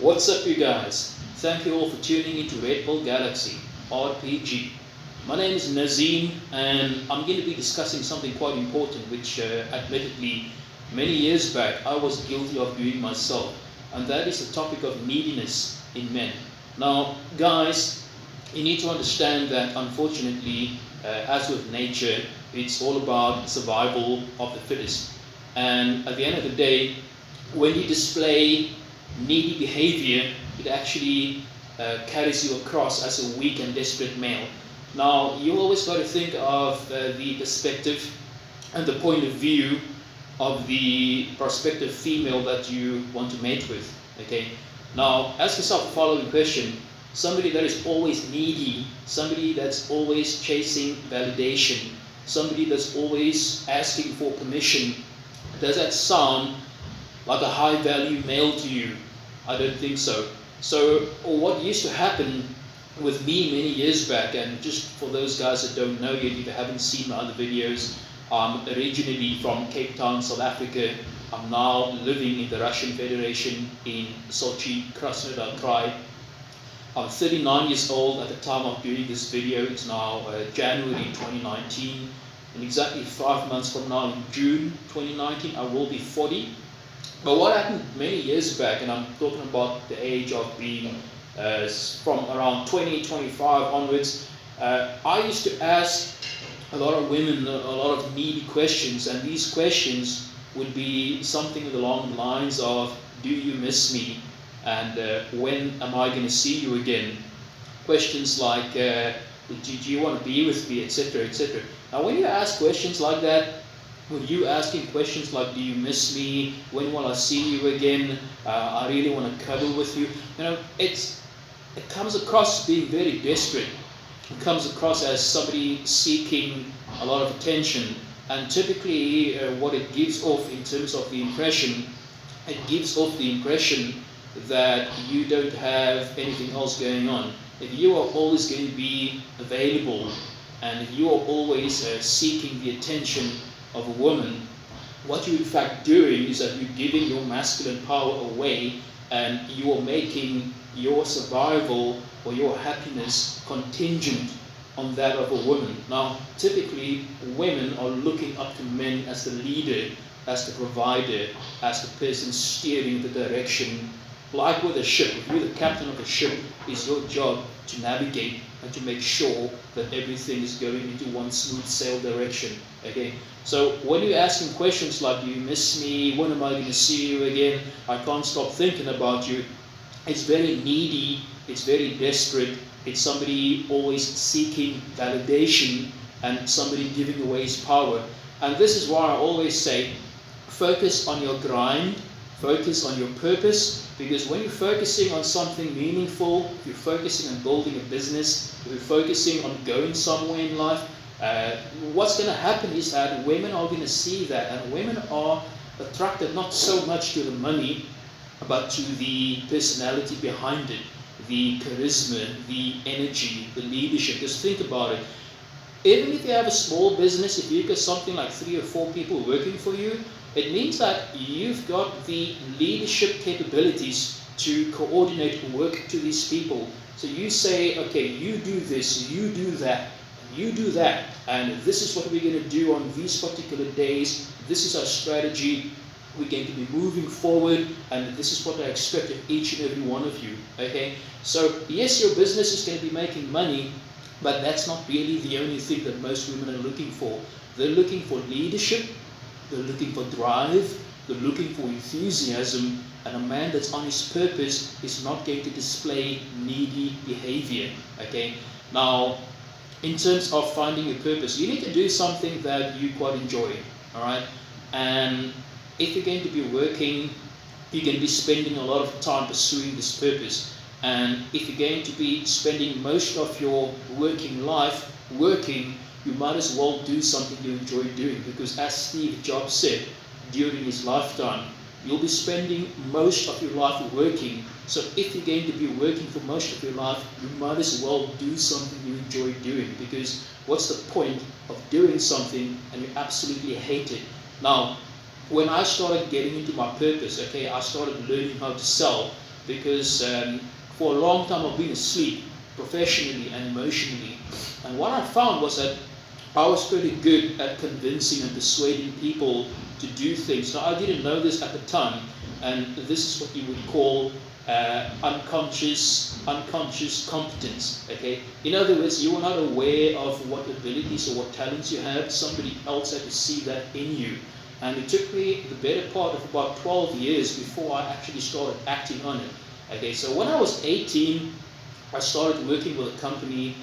What's up, you guys? Thank you all for tuning into Red Bull Galaxy RPG. My name is Nazim, and I'm going to be discussing something quite important, which admittedly, many years back, I was guilty of doing myself, and that is the topic of neediness in men. Now, guys, you need to understand that unfortunately, as with nature, it's all about survival of the fittest. And at the end of the day, when you display needy behavior, it actually carries you across as a weak and desperate male. Now, you always got to think of the perspective and the point of view of the prospective female that you want to mate with. Okay. Now, ask yourself the following question: somebody that is always needy, somebody that's always chasing validation, somebody that's always asking for permission, does that sound like a high value male to you? I don't think so. So what used to happen with me many years back, and just for those guys that don't know yet, if you haven't seen my other videos, I'm originally from Cape Town, South Africa. I'm now living in the Russian Federation in Sochi, Krasnodar Krai. I'm 39 years old at the time of doing this video. It's now January 2019. In exactly 5 months from now, in June 2019, I will be 40. But what happened many years back, and I'm talking about the age of being from around 20, 25 onwards, I used to ask a lot of women a lot of needy questions, and these questions would be something along the lines of, do you miss me? And when am I going to see you again? Questions like, do you want to be with me, etc., etc. Now, when you ask questions like that, when you asking questions like, do you miss me? When will I see you again? I really want to cuddle with you. You know, it comes across being very desperate. It comes across as somebody seeking a lot of attention. And typically, what it gives off in terms of the impression, it gives off the impression that you don't have anything else going on. If you are always going to be available, and if you are always seeking the attention of a woman, what you're in fact doing is that you're giving your masculine power away, and you are making your survival or your happiness contingent on that of a woman. Now, typically, women are looking up to men as the leader, as the provider, as the person steering the direction. Like with a ship, if you're the captain of a ship, it's your job to navigate and to make sure that everything is going into one smooth sail direction. Okay, so when you're asking questions like, do you miss me? When am I going to see you again? I can't stop thinking about you. It's very needy. It's very desperate. It's somebody always seeking validation and somebody giving away his power. And this is why I always say, focus on your grind, focus on your purpose. Because when you're focusing on something meaningful, if you're focusing on building a business, if you're focusing on going somewhere in life, what's going to happen is that women are going to see that, and women are attracted not so much to the money, but to the personality behind it, the charisma, the energy, the leadership. Just think about it. Even if you have a small business, if you've got something like 3 or 4 people working for you, it means that you've got the leadership capabilities to coordinate work to these people. So you say, okay, you do this, you do that, you do that, and this is what we're going to do on these particular days. This is our strategy. We're going to be moving forward, and this is what I expect of each and every one of you. Okay? So yes, your business is going to be making money, but that's not really the only thing that most women are looking for. They're looking for leadership. They're looking for drive, they're looking for enthusiasm, and a man that's on his purpose is not going to display needy behavior. Okay? Now, in terms of finding your purpose, you need to do something that you quite enjoy. Alright? And if you're going to be working, you're going to be spending a lot of time pursuing this purpose. And if you're going to be spending most of your working life working, you might as well do something you enjoy doing, because as Steve Jobs said during his lifetime, you'll be spending most of your life working. So if you're going to be working for most of your life, you might as well do something you enjoy doing, because what's the point of doing something and you absolutely hate it? Now, when I started getting into my purpose, okay, I started learning how to sell. because for a long time I've been asleep professionally and emotionally. And what I found was that I was pretty good at convincing and persuading people to do things. Now, I didn't know this at the time, and this is what you would call unconscious competence. Okay, in other words, you are not aware of what abilities or what talents you have. Somebody else had to see that in you, and it took me the better part of about 12 years before I actually started acting on it. Okay, so when I was 18, I started working with a company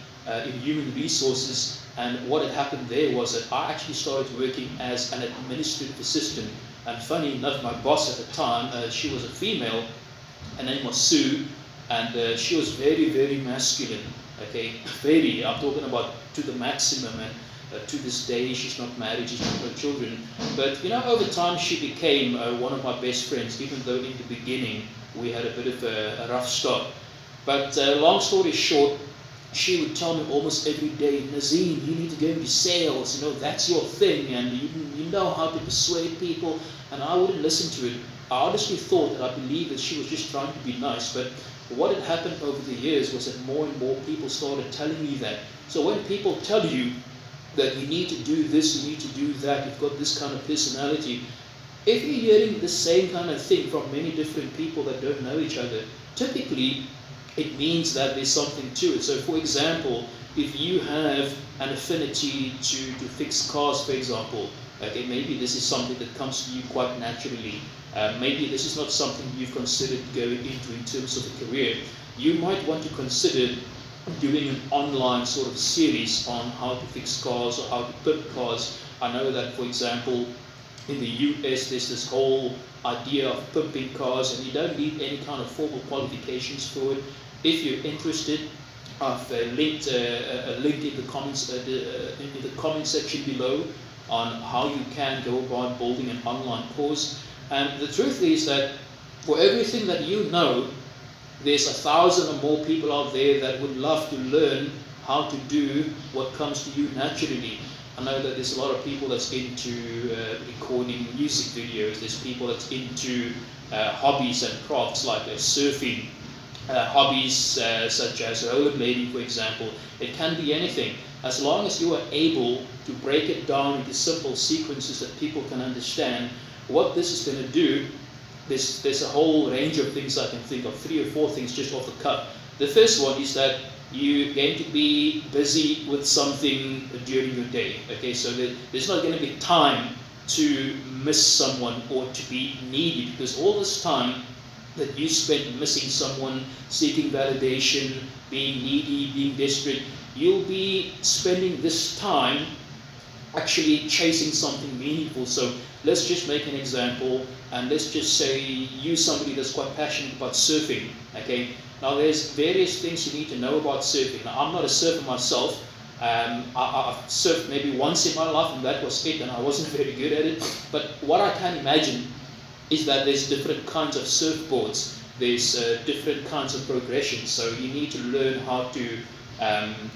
in human resources, and what had happened there was that I actually started working as an administrative assistant. And funny enough, my boss at the time, she was a female. Her name was Sue, and she was very, very masculine. Okay, very. I'm talking about to the maximum. And to this day, she's not married, she's not got children. But over time, she became one of my best friends. Even though in the beginning we had a bit of a rough start. But long story short, she would tell me almost every day, Nazim, you need to go into sales, that's your thing, and you know how to persuade people. And I wouldn't listen to it. I honestly thought that I believed that she was just trying to be nice, but what had happened over the years was that more and more people started telling me that. So when people tell you that you need to do this, you need to do that, you've got this kind of personality, if you're hearing the same kind of thing from many different people that don't know each other, typically it means that there's something to it. So for example, if you have an affinity to fix cars, for example, okay, maybe this is something that comes to you quite naturally. Maybe this is not something you've considered going into in terms of a career. You might want to consider doing an online sort of series on how to fix cars or how to pimp cars. I know that, for example, in the US, there's this whole idea of pimping cars, and you don't need any kind of formal qualifications for it. If you're interested, I've linked a link in the comments in the comment section below on how you can go about building an online course. And the truth is that for everything that you know, there's 1,000 or more people out there that would love to learn how to do what comes to you naturally. I know that there's a lot of people that's into recording music videos. There's people that's into hobbies and crafts like surfing, hobbies such as rollerblading, for example. It can be anything. As long as you are able to break it down into simple sequences that people can understand, what this is going to do, there's a whole range of things I can think of, 3 or 4 things just off the cuff. The first one is that you're going to be busy with something during your day. Okay, so there's not going to be time to miss someone or to be needy, because all this time that you spend missing someone, seeking validation, being needy, being desperate, you'll be spending this time actually chasing something meaningful. So let's just make an example, and let's just say you're somebody that's quite passionate about surfing. Okay, now there's various things you need to know about surfing. Now, I'm not a surfer myself. I've surfed maybe once in my life, and that was it, and I wasn't very good at it. But what I can imagine is that there's different kinds of surfboards. There's different kinds of progressions. So you need to learn how to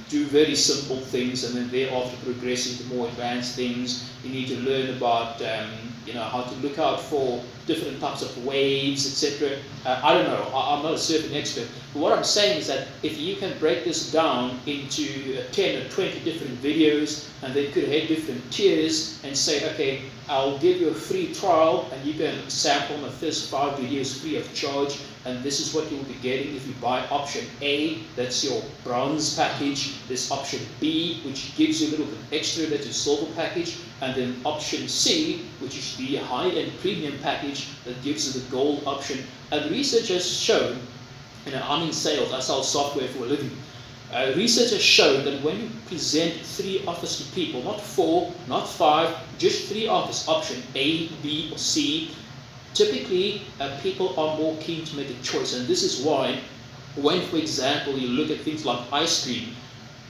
do very simple things, and then thereafter progress into more advanced things. You need to learn about how to look out for different types of waves, etc. I don't know, I'm not a surfing expert, but what I'm saying is that if you can break this down into 10 or 20 different videos, and they could have different tiers, and say, okay, I'll give you a free trial, and you can sample my first 5 videos free of charge, and this is what you'll be getting if you buy option A, that's your bronze package. There's option B, which gives you a little bit extra, that's your silver package, and then option C, which is the high-end premium package that gives you the gold option. And research has shown, I'm in sales, I sell software for a living. Research has shown that when you present 3 offers to people, not 4, not 5, just 3 offers, option A, B, or C, typically people are more keen to make a choice. And this is why, when, for example, you look at things like ice cream,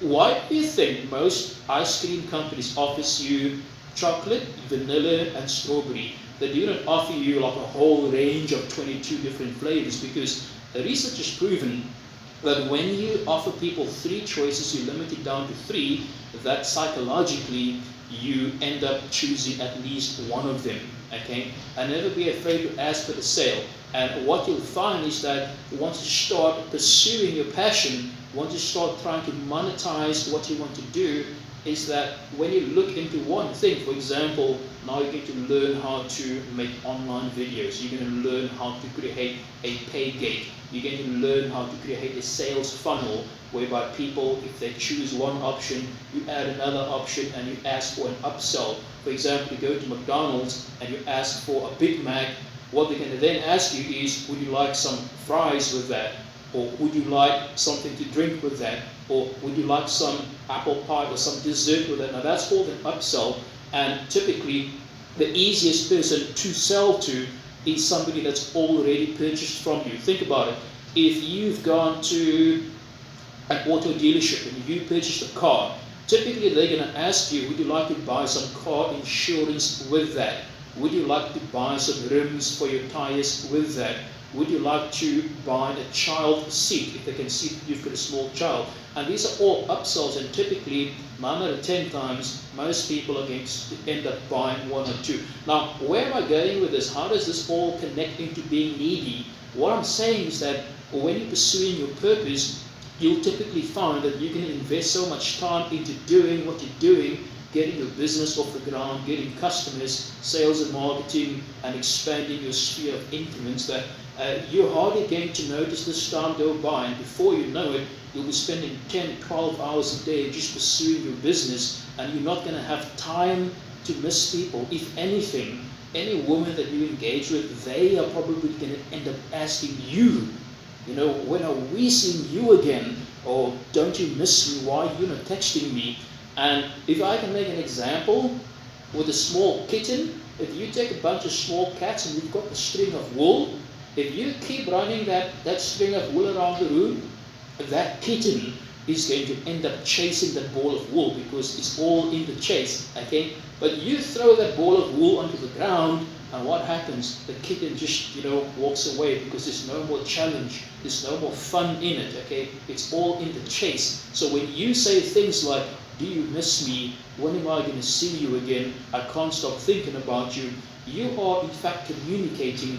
why do you think most ice cream companies offers you chocolate, vanilla, and strawberry? They do not offer you like a whole range of 22 different flavors, because the research has proven that when you offer people 3 choices, you limit it down to 3, that psychologically you end up choosing at least one of them. Okay, and never be afraid to ask for the sale. And what you'll find is that once you start pursuing your passion, once you start trying to monetize what you want to do, is that when you look into one thing, for example, now you're going to learn how to make online videos, you're going to learn how to create a pay gate, you're going to learn how to create a sales funnel, whereby people, if they choose one option, you add another option and you ask for an upsell. For example, you go to McDonald's and you ask for a Big Mac, what they're going to then ask you is, would you like some fries with that? Or would you like something to drink with that? Or would you like some apple pie or some dessert with that? Now that's called an upsell, and typically the easiest person to sell to is somebody that's already purchased from you. Think about it. If you've gone to an auto dealership and you purchased a car, typically they're going to ask you, would you like to buy some car insurance with that? Would you like to buy some rims for your tires with that? Would you like to buy a child seat if they can see that you've got a small child? And these are all upsells, and typically 9 out of 10 times most people are going to end up buying one or two. Now, where am I going with this? How does this all connect into being needy? What I'm saying is that when you're pursuing your purpose, you'll typically find that you can invest so much time into doing what you're doing, getting your business off the ground, getting customers, sales and marketing, and expanding your sphere of influence, that you're hardly going to notice this time go by, and before you know it, you'll be spending 10, 12 hours a day just pursuing your business, and you're not going to have time to miss people. If anything, any woman that you engage with, they are probably going to end up asking you, when are we seeing you again? Or don't you miss me? Why are you not texting me? And if I can make an example with a small kitten, if you take a bunch of small cats and you've got a string of wool, if you keep running that string of wool around the room, that kitten is going to end up chasing that ball of wool because it's all in the chase, okay? But you throw that ball of wool onto the ground, and what happens? The kitten just, walks away because there's no more challenge, there's no more fun in it, okay? It's all in the chase. So when you say things like, do you miss me? When am I going to see you again? I can't stop thinking about you. You are in fact communicating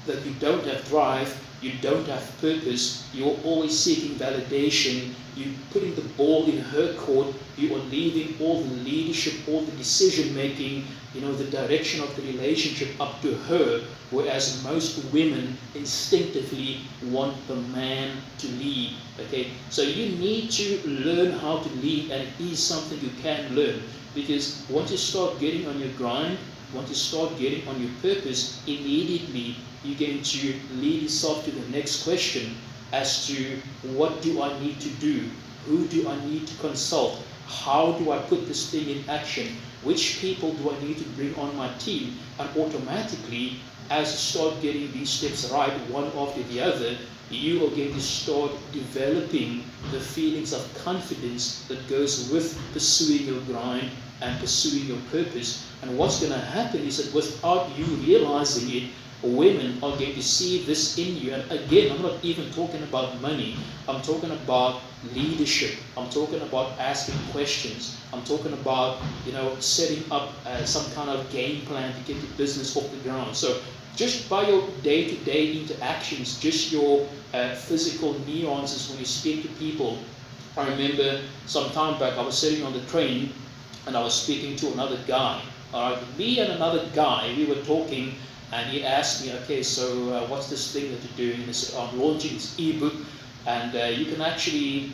that you don't have drive, you don't have purpose, you're always seeking validation, you're putting the ball in her court, you are leaving all the leadership, all the decision making, the direction of the relationship up to her, whereas most women instinctively want the man to lead. Okay, so you need to learn how to lead, and it is something you can learn, because once you start getting on your grind, once you start getting on your purpose, immediately you're going to lead yourself to the next question as to what do I need to do? Who do I need to consult? How do I put this thing in action? Which people do I need to bring on my team? And automatically, as you start getting these steps right, one after the other, you are going to start developing the feelings of confidence that goes with pursuing your grind and pursuing your purpose. And what's going to happen is that without you realizing it, women are going to see this in you. And again, I'm not even talking about money. I'm talking about leadership. I'm talking about asking questions. I'm talking about, setting up some kind of game plan to get your business off the ground. So just by your day-to-day interactions, just your physical nuances when you speak to people. I remember some time back, I was sitting on the train and I was speaking to another guy. All right, me and another guy, we were talking, and he asked me, okay, so what's this thing that you're doing? And I said, I'm launching this ebook, and you can actually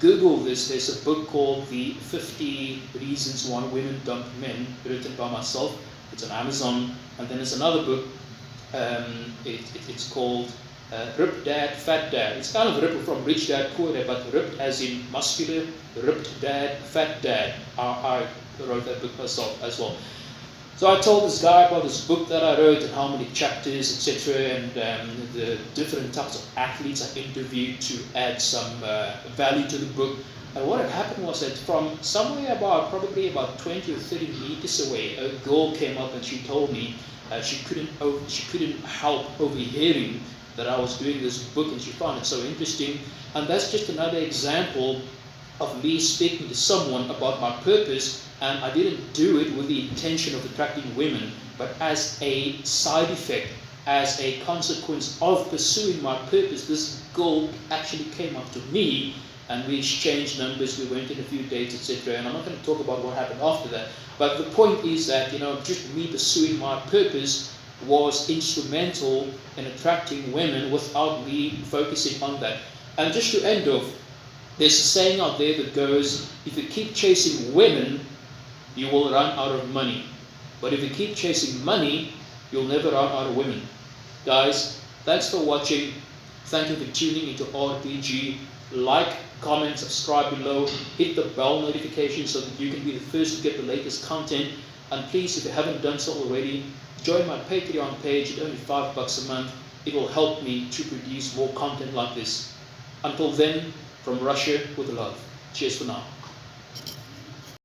Google this. There's a book called The 50 Reasons Why Women Dump Men, written by myself. It's on Amazon. And then there's another book, it's called Ripped Dad, Fat Dad. It's kind of ripped from Rich Dad, Poor Dad, but ripped as in muscular, ripped dad, fat dad. I wrote that book myself as well. So I told this guy about this book that I wrote and how many chapters, etc., and the different types of athletes I interviewed to add some value to the book. And what had happened was that from somewhere probably about 20 or 30 meters away, a girl came up and she told me she couldn't help overhearing that I was doing this book, and she found it so interesting. And that's just another example of me speaking to someone about my purpose, and I didn't do it with the intention of attracting women, but as a side effect as a consequence of pursuing my purpose, this girl actually came up to me and we exchanged numbers, we went on a few dates, etc. And I'm not going to talk about what happened after that. But the point is that, just me pursuing my purpose was instrumental in attracting women without me focusing on that. And just to end off, there's a saying out there that goes, if you keep chasing women, you will run out of money. But if you keep chasing money, you'll never run out of women. Guys, thanks for watching. Thank you for tuning into RPG. Like, comment, subscribe below. Hit the bell notification so that you can be the first to get the latest content. And please, if you haven't done so already, join my Patreon page at only $5 a month. It will help me to produce more content like this. Until then, from Russia with love. Cheers for now.